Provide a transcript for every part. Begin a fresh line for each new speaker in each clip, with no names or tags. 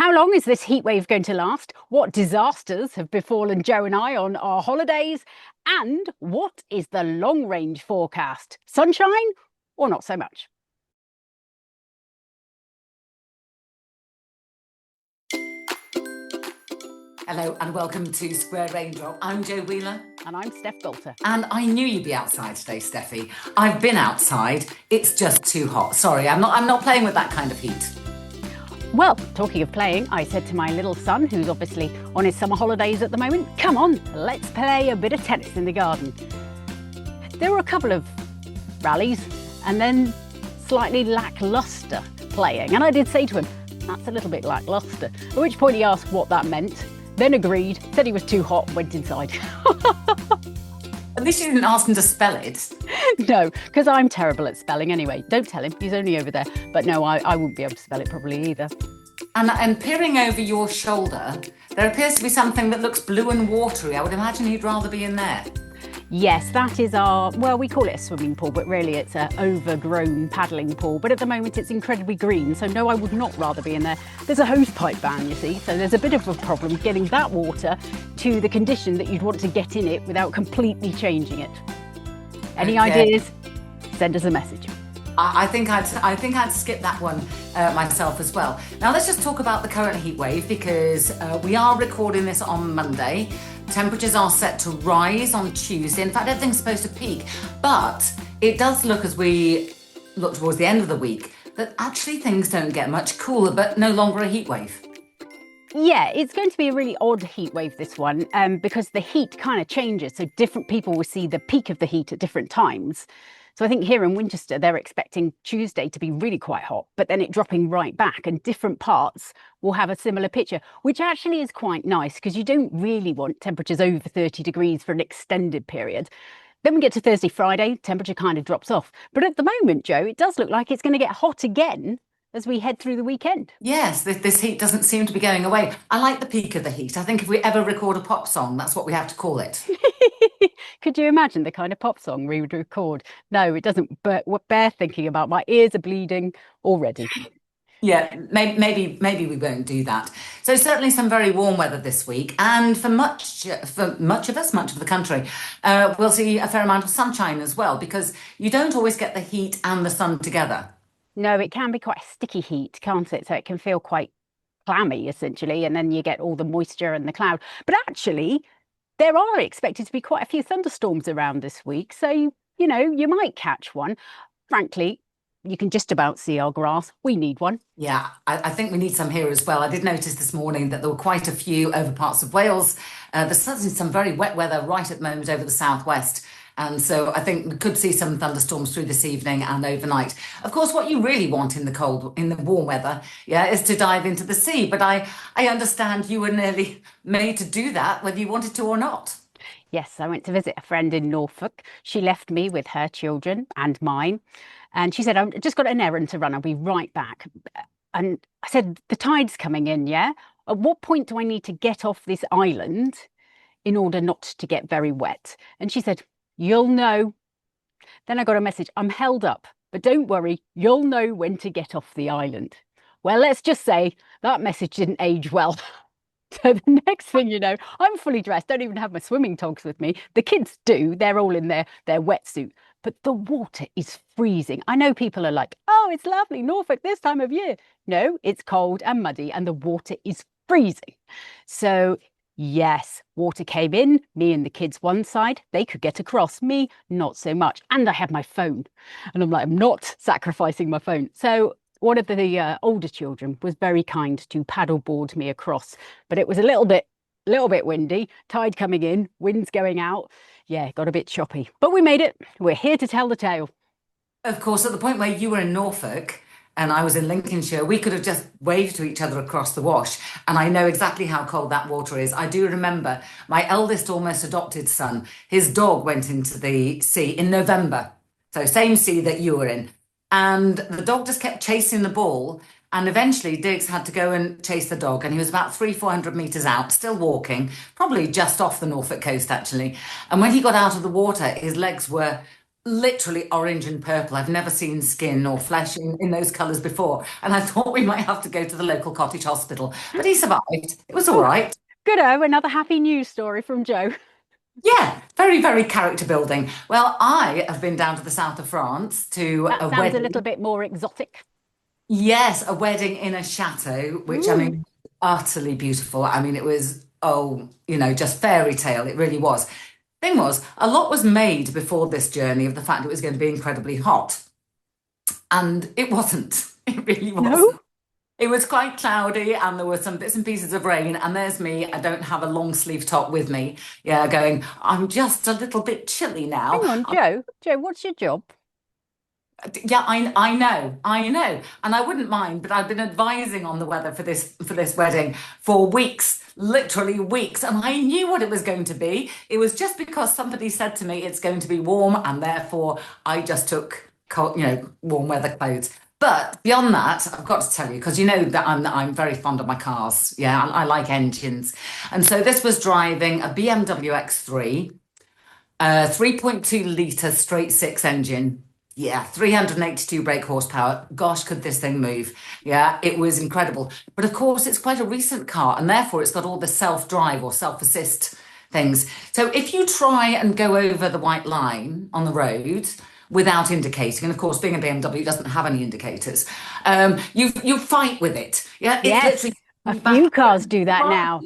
How long is this heat wave going to last? What disasters have befallen Jo and I on our holidays? And what is the long range forecast? Sunshine or not so much?
Hello and welcome to Square Raindrop. I'm Jo Wheeler.
And I'm Steff Gaulter.
And I knew you'd be outside today, Steffi. I've been outside. It's just too hot. Sorry, I'm not playing with that kind of heat.
Well, talking of playing, I said to my little son, who's obviously on his summer holidays at the moment, come on, let's play a bit of tennis in the garden. There were a couple of rallies and then slightly lacklustre playing. And I did say to him, that's a little bit lacklustre. At which point he asked what that meant, then agreed, said he was too hot and went inside.
At least you didn't ask him to spell it.
No, because I'm terrible at spelling anyway. Don't tell him, he's only over there. But no, I wouldn't be able to spell it properly either.
And peering over your shoulder, there appears to be something that looks blue and watery. I would imagine he'd rather be in there.
Yes, that is our, well, we call it a swimming pool, but really it's an overgrown paddling pool. But at the moment it's incredibly green, so no, I would not rather be in there. There's a hosepipe ban, you see, so there's a bit of a problem getting that water to the condition that you'd want to get in it without completely changing it. Any ideas? Send us a message.
I think I'd skip that one myself as well. Now let's just talk about the current heat wave because we are recording this on Monday. Temperatures are set to rise on Tuesday. In fact, everything's supposed to peak, but it does look as we look towards the end of the week that actually things don't get much cooler, but no longer a heat wave.
Yeah, it's going to be a really odd heat wave, this one, because the heat kind of changes. So different people will see the peak of the heat at different times. So I think here in Winchester, they're expecting Tuesday to be really quite hot, but then it dropping right back, and different parts will have a similar picture, which actually is quite nice because you don't really want temperatures over 30 degrees for an extended period. Then we get to Thursday, Friday, temperature kind of drops off. But at the moment, Jo, it does look like it's going to get hot again as we head through the weekend.
Yes, this heat doesn't seem to be going away. I like the peak of the heat. I think if we ever record a pop song, that's what we have to call it.
Could you imagine the kind of pop song we would record? No, it doesn't bear thinking about. My ears are bleeding already.
Yeah, maybe we won't do that. So certainly some very warm weather this week, and for much of the country, we'll see a fair amount of sunshine as well, because you don't always get the heat and the sun together.
No, it can be quite a sticky heat, can't it? So it can feel quite clammy, essentially, and then you get all the moisture and the cloud. But actually, there are expected to be quite a few thunderstorms around this week. So, you know, you might catch one. Frankly, you can just about see our grass. We need one.
Yeah, I think we need some here as well. I did notice this morning that there were quite a few over parts of Wales. There's certainly some very wet weather right at the moment over the southwest. And so I think we could see some thunderstorms through this evening and overnight. Of course, what you really want in the warm weather, is to dive into the sea. But I understand you were nearly made to do that, whether you wanted to or not.
Yes, I went to visit a friend in Norfolk. She left me with her children and mine. And she said, I've just got an errand to run. I'll be right back. And I said, the tide's coming in, yeah? At what point do I need to get off this island in order not to get very wet? And she said, you'll know. Then I got a message, I'm held up, but don't worry, you'll know when to get off the island. Well, let's just say that message didn't age well. So the next thing you know, I'm fully dressed, don't even have my swimming togs with me. The kids do, they're all in their wetsuit, but the water is freezing. I know people are like, oh, it's lovely, Norfolk this time of year. No, it's cold and muddy and the water is freezing. So yes, water came in, me and the kids one side, they could get across, me, not so much. And I had my phone. And I'm like, I'm not sacrificing my phone. So one of the older children was very kind to paddleboard me across, but it was a little bit windy, tide coming in, winds going out. Yeah, got a bit choppy, but we made it. We're here to tell the tale.
Of course, at the point where you were in Norfolk and I was in Lincolnshire, we could have just waved to each other across the wash. And I know exactly how cold that water is. I do remember my eldest, almost adopted son, his dog went into the sea in November. So same sea that you were in. And the dog just kept chasing the ball. And eventually Diggs had to go and chase the dog. And he was about 400 meters out, still walking, probably just off the Norfolk coast, actually. And when he got out of the water, his legs were literally orange and purple. I've never seen skin or flesh in those colours before. And I thought we might have to go to the local cottage hospital. But he survived. It was all
Oh,
right.
good. Another happy news story from Jo.
Yeah, very, very character building. Well, I have been down to the south of France to
That
a
sounds a little
wedding.
bit more exotic.
Yes, a wedding in a chateau, which I
Ooh,
mean, utterly beautiful. I mean, it was, oh, just fairy tale. It really was. Thing was, a lot was made before this journey of the fact it was going to be incredibly hot. And it wasn't. It really
no.
wasn't. It was quite cloudy and there were some bits and pieces of rain. And there's me. I don't have a long sleeve top with me. Yeah, going, I'm just a little bit chilly now.
Hang on, Jo. Jo, what's your job?
Yeah, I know, and I wouldn't mind, but I've been advising on the weather for this wedding for weeks, literally weeks, and I knew what it was going to be. It was just because somebody said to me it's going to be warm, and therefore I just took cold, warm weather clothes. But beyond that, I've got to tell you because you know that I'm very fond of my cars. Yeah, I like engines, and so this was driving a BMW X3, 3.2 litre straight six engine. Yeah, 382 brake horsepower. Gosh, could this thing move? Yeah, it was incredible. But of course, it's quite a recent car, and therefore it's got all the self-drive or self-assist things. So if you try and go over the white line on the road without indicating, and of course, being a BMW doesn't have any indicators, you fight with it. Yeah, it literally
Yes, a
back.
few cars do that now.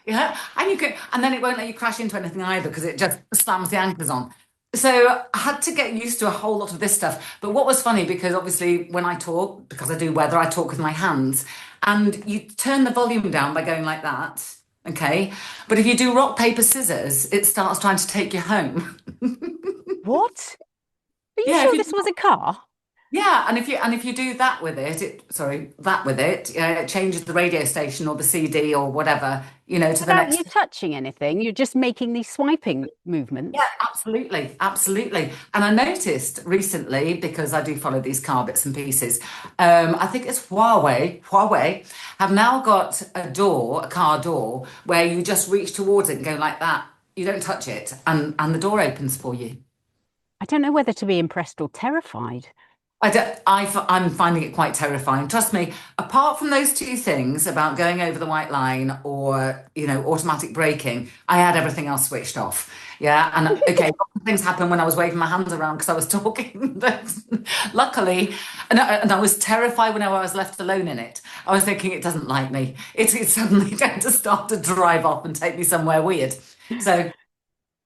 Yeah, and then it won't let you crash into anything either because it just slams the anchors on. So I had to get used to a whole lot of this stuff. But what was funny, because obviously when I talk, because I do weather, I talk with my hands, and you turn the volume down by going like that. Okay. But if you do rock, paper, scissors, it starts trying to take you home.
What? Are you
Yeah, if
sure
you
this was a car?
yeah, and if you do that with it, it changes the radio station or the CD or whatever, to the
Without you
next.
touching anything, you're just making these swiping
Yeah,
movements.
absolutely, absolutely. And I noticed recently, because I do follow these car bits and pieces, I think it's Huawei have now got a car door, where you just reach towards it and go like that. You don't touch it, and the door opens for you.
I don't know whether to be impressed or terrified.
I'm finding it quite terrifying. Trust me, apart from those two things about going over the white line or, automatic braking, I had everything else switched off. Yeah. And okay, lots of things happened when I was waving my hands around because I was talking. But luckily, and I was terrified when I was left alone in it. I was thinking it doesn't like me. It's suddenly going to start to drive off and take me somewhere weird. So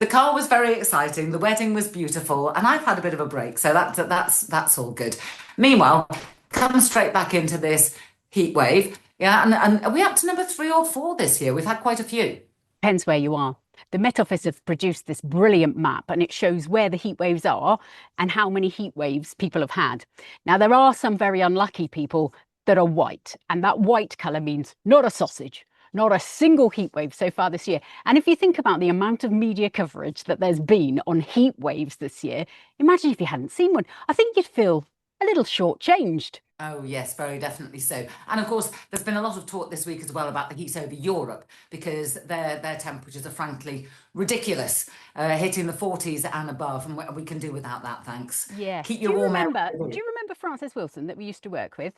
the car was very exciting. The wedding was beautiful, and I've had a bit of a break, so that's all good. Meanwhile, come straight back into this heat wave. Yeah, and are we up to number 3 or 4 this year? We've had quite a few.
Depends where you are. The Met Office have produced this brilliant map and it shows where the heat waves are and how many heat waves people have had. Now, there are some very unlucky people that are white, and that white colour means not a sausage, not a single heat wave so far this year. And if you think about the amount of media coverage that there's been on heat waves this year, imagine if you hadn't seen one. I think you'd feel a little shortchanged.
Oh, yes, very definitely so. And of course, there's been a lot of talk this week as well about the heat over Europe because their temperatures are frankly ridiculous, hitting the 40s and above, and we can do without that, thanks.
Yes.
Keep your warm air.
Do you remember Frances Wilson that we used to work with?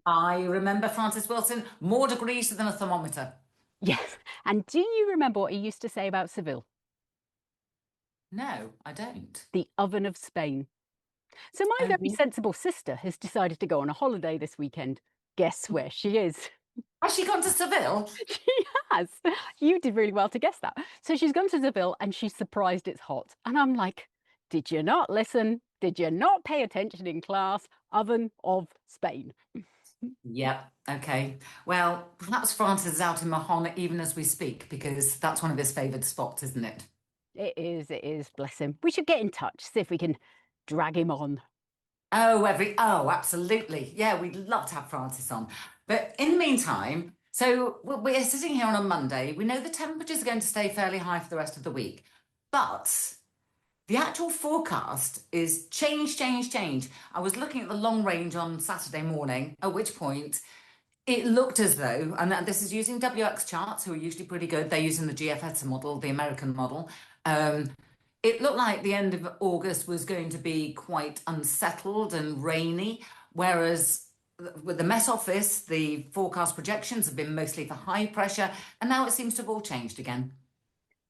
I remember Francis Wilson, more degrees than a thermometer.
Yes. And do you remember what he used to say about Seville?
No, I don't.
The oven of Spain. So my very
Um,
sensible sister has decided to go on a holiday this weekend. Guess where she is?
has she gone to Seville?
She has. You did really well to guess that. So she's gone to Seville and she's surprised it's hot. And I'm like, did you not listen? Did you not pay attention in class? Oven of Spain.
Yep. Okay. Well, perhaps Francis is out in Mahon even as we speak because that's one of his favoured spots, isn't it?
It is, bless him. We should get in touch, see if we can drag him on.
Oh, absolutely. Yeah, we'd love to have Francis on. But in the meantime, so we're sitting here on a Monday. We know the temperatures are going to stay fairly high for the rest of the week, but the actual forecast is change, change, change. I was looking at the long range on Saturday morning, at which point it looked as though, and this is using WX charts, who are usually pretty good. They're using the GFS model, the American model. Um, It looked like the end of August was going to be quite unsettled and rainy, whereas with the Met Office, the forecast projections have been mostly for high pressure, and now it seems to have all changed again.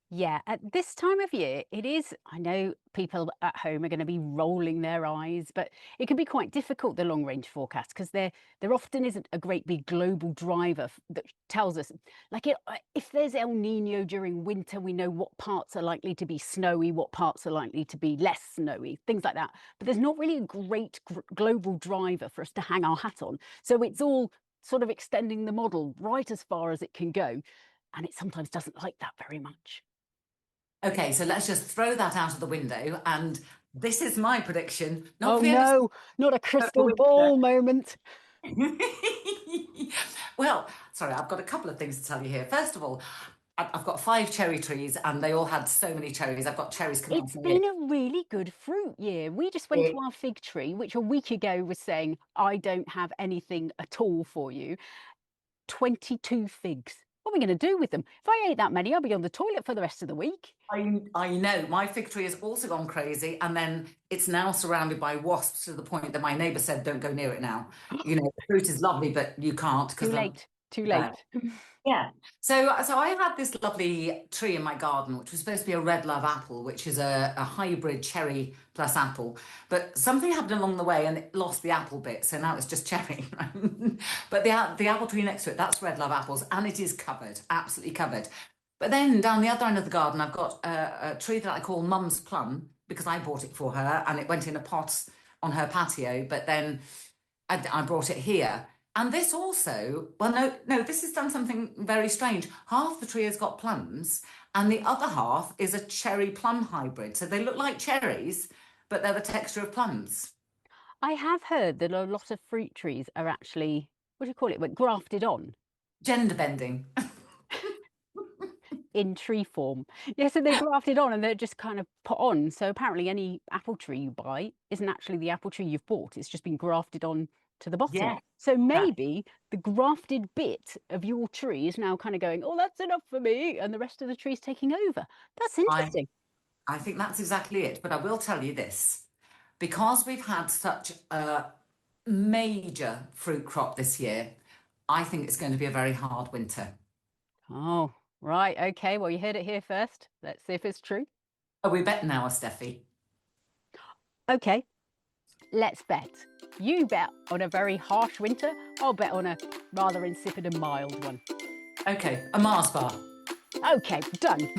Yeah, at this time of year, it is. I know people at home are going to be rolling their eyes, but it can be quite difficult, the long range forecast, because there often isn't a great big global driver that tells us, like if there's El Nino during winter, we know what parts are likely to be snowy, what parts are likely to be less snowy, things like that. But there's not really a great global driver for us to hang our hat on. So it's all sort of extending the model right as far as it can go. And it sometimes doesn't like that very much.
Okay, so let's just throw that out of the window. And this is my prediction, not
Oh
for the end of
no, not a crystal
winter.
ball moment.
Well, sorry, I've got a couple of things to tell you here. First of all, I've got 5 cherry trees and they all had so many cherries. I've got cherries coming off
It's
my ear.
been a really good fruit year. We just went to our fig tree, which a week ago was saying, I don't have anything at all for you. 22 figs. What are we going to do with them? If I ate that many, I'll be on the toilet for the rest of the week.
I know my fig tree has also gone crazy, and then it's now surrounded by wasps to the point that my neighbour said, "Don't go near it now." You know, the fruit is lovely, but you can't because
Too
they're
late. Too
bad.
late.
Yeah. So I had this lovely tree in my garden, which was supposed to be a red love apple, which is a hybrid cherry plus apple. But something happened along the way and it lost the apple bit, so now it's just cherry. But the apple tree next to it, that's red love apples, and it is covered, absolutely covered. But then down the other end of the garden, I've got a tree that I call Mum's Plum because I bought it for her, and it went in a pot on her patio. But then I brought it here. And this also, well, no, this has done something very strange. Half the tree has got plums, and the other half is a cherry plum hybrid. So they look like cherries, but they're the texture of plums.
I have heard that a lot of fruit trees are actually, what do you call it, but grafted on
Gender bending.
in tree form. Yeah, so they're grafted on and they're just kind of put on. So apparently any apple tree you buy isn't actually the apple tree you've bought. It's just been grafted on to the bottom.
Yeah,
So
that,
maybe the grafted bit of your tree is now kind of going, oh, that's enough for me. And the rest of the tree's taking over. That's
I
interesting.
I think that's exactly it. But I will tell you this, because we've had such a major fruit crop this year, I think it's going to be a very hard winter.
Oh, right. Okay. Well, you heard it here first. Let's see if it's true.
Are we bet now, Steffi?
Okay, let's bet. You bet on a very harsh winter. I'll bet on a rather insipid and mild one.
Okay, a Mars bar.
Okay, done.